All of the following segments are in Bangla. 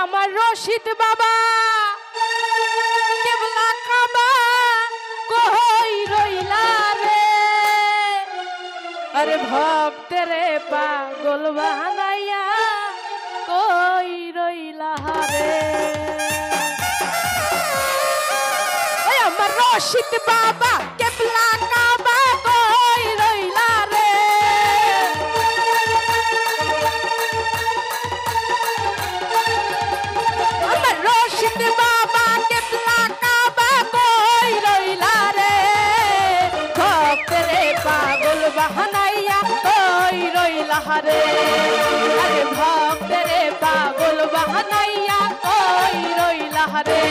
আমার রশিদ বাবা কেবলা কাবা কই রইলা রে আরে ভক্তেরে পাগল বানাইয়া কই রইলা রে ওই আমার রশিদ বাবা কেবলা কাবা কই রইলা রে আমার রশিদ বাবা কেবলা কাবা কই রইলা রে ভক্তেরে পাগল বানাইয়া কই রইলা রে আরে ভক্তেরে পাগল বানাইয়া কই রইলা রে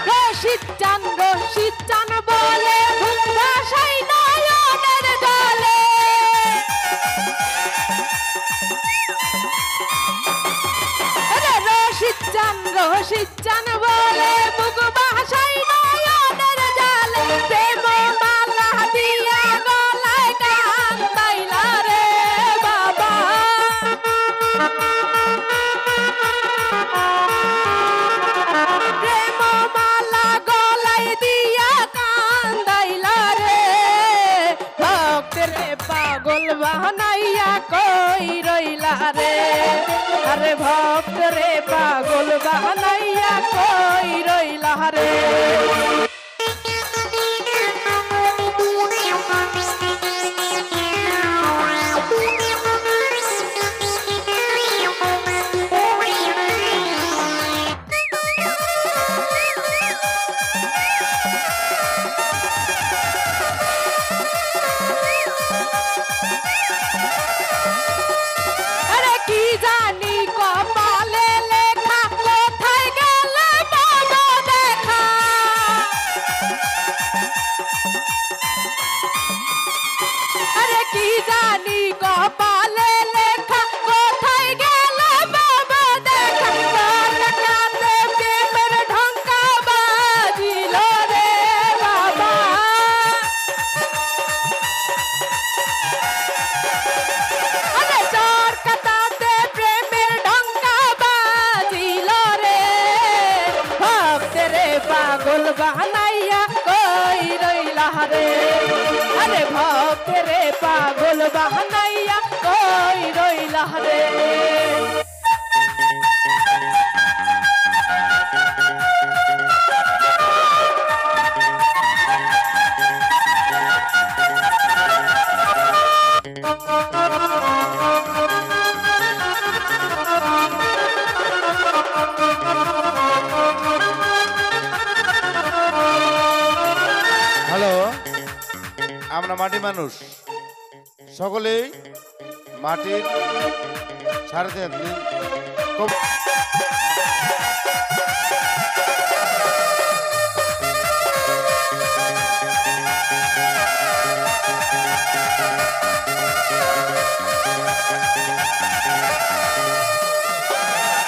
রশিদ চান বলে ভাষাই নয়নের জলে রশিদ চান বলে বুক ভাষাই নয়নের জলে প্রেম মালা দিয়া গলায় কান্দাইলা রে বাবা প্রেম মালা গলায় দিয়া কান্দাইলা রে ভক্তেরে পাগল বানাইয়া কই রইলা রে আরে ভক্তরে পাগল বানাইয়া কই রইলা রে কপালে লেখা কোথায় গেল বাবা দেখা কাতে প্রেমের ঢঙ্কা বাজিল রে বাবা আরে চোর কাতাতে প্রেমের ঢঙ্কা বাজিল রে ভক্তেরে পাগল বানাইয়া কই রইলা রে আরে ভক্তেরে পাগল বানাইয়া কই রইলা রে হ্যালো, আমরা মাটি মানুষ সকলেই মাটির সারতে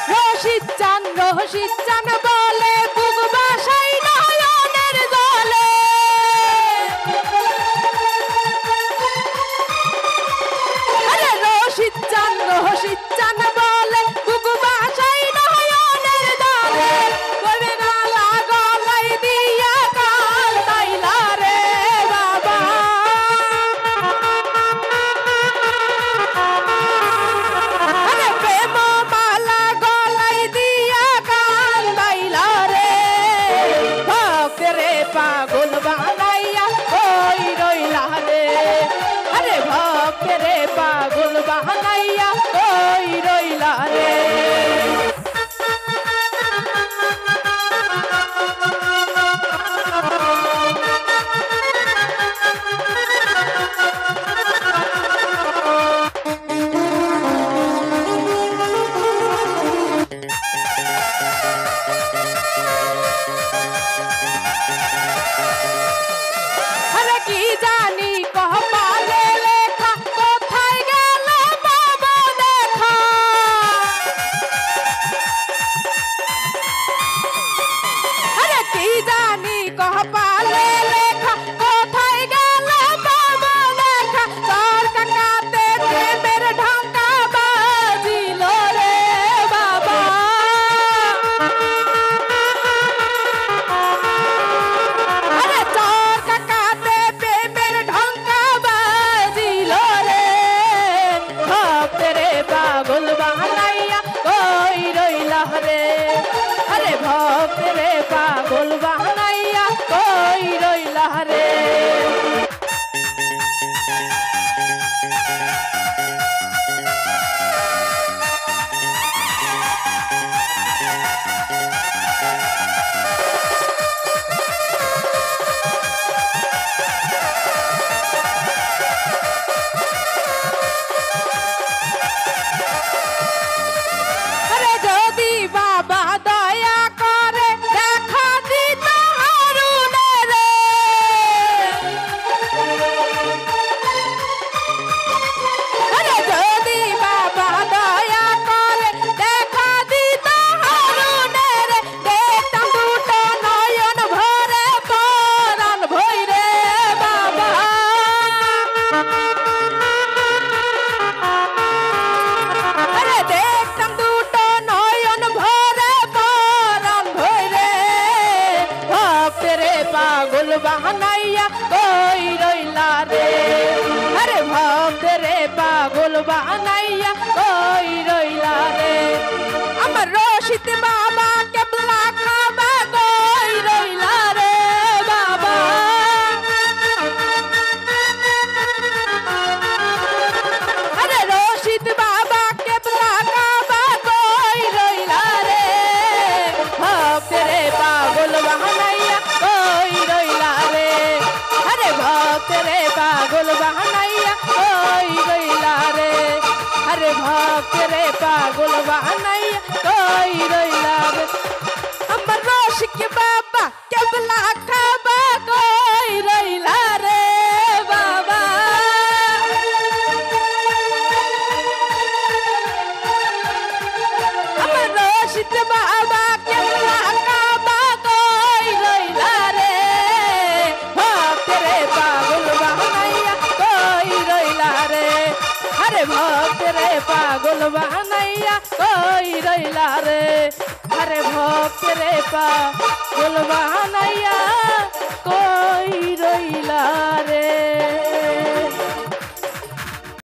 রশিদ চান বলে বুক ভাষাই নয়নের জলে আরে রশিদ চান বলে বুক ভাষাই কি জানি কপালে লেখা কোথায় গেল বাবা দেখা আরে কি জানি কপালে লেখা কোথায় গেল বাবা দেখা তোর কাকাতে প্রেমের ঢাকা বাজিল রে বাবা আরে তোর কাকাতে প্রেমের ঢাকা বাজিল রে ভক্তরে পাগল বানাইয়া কই রইলা রে আরে ভক্তরে পাগল বানাইয়া কই রইলা রে আরে যদি বাবা দয়া করে দেখা দিত হারুনে রে আরে যদি বাবা দয়া করে দেখা দিত হারুনে রে দেখতাম দুটো নয়ন ভরে পরাণ ভইরে বাবা আরে দেখতাম দুটো নয়ন ভরে পরাণ ভরে ভক্তরে পাগল বানাইয়া কই রইলা রে আরে ভক্তরে পাগল বানাইয়া কই রইলা রে আমার রশিদ বাবা কেবলা খাবা কই রইলা রে বাবা আরে রশিদ বাবা কেবলা কাবা কই রইলা রে ভক্তরে পাগল বানাইয়া কই রইলা রে আরে ভক্তরে পাগল বানাইয়া কই রইলা রে আরে ভক্তরে পাগল বানাইয়া কই রইলা রে আমার রশিদ বাবা কেবলা খাবা কই রইলা রে বাবা আমার রশিদ বাবা কেবলা কাবা কই রইলা রে ভক্তরে পাগল বানাইয়া কই রইলা রে আরে ভক্তরে পাগল বানাইয়া কই রইলা রে আরে ভক্তরে পাগল বানাইয়া কই রইলা রে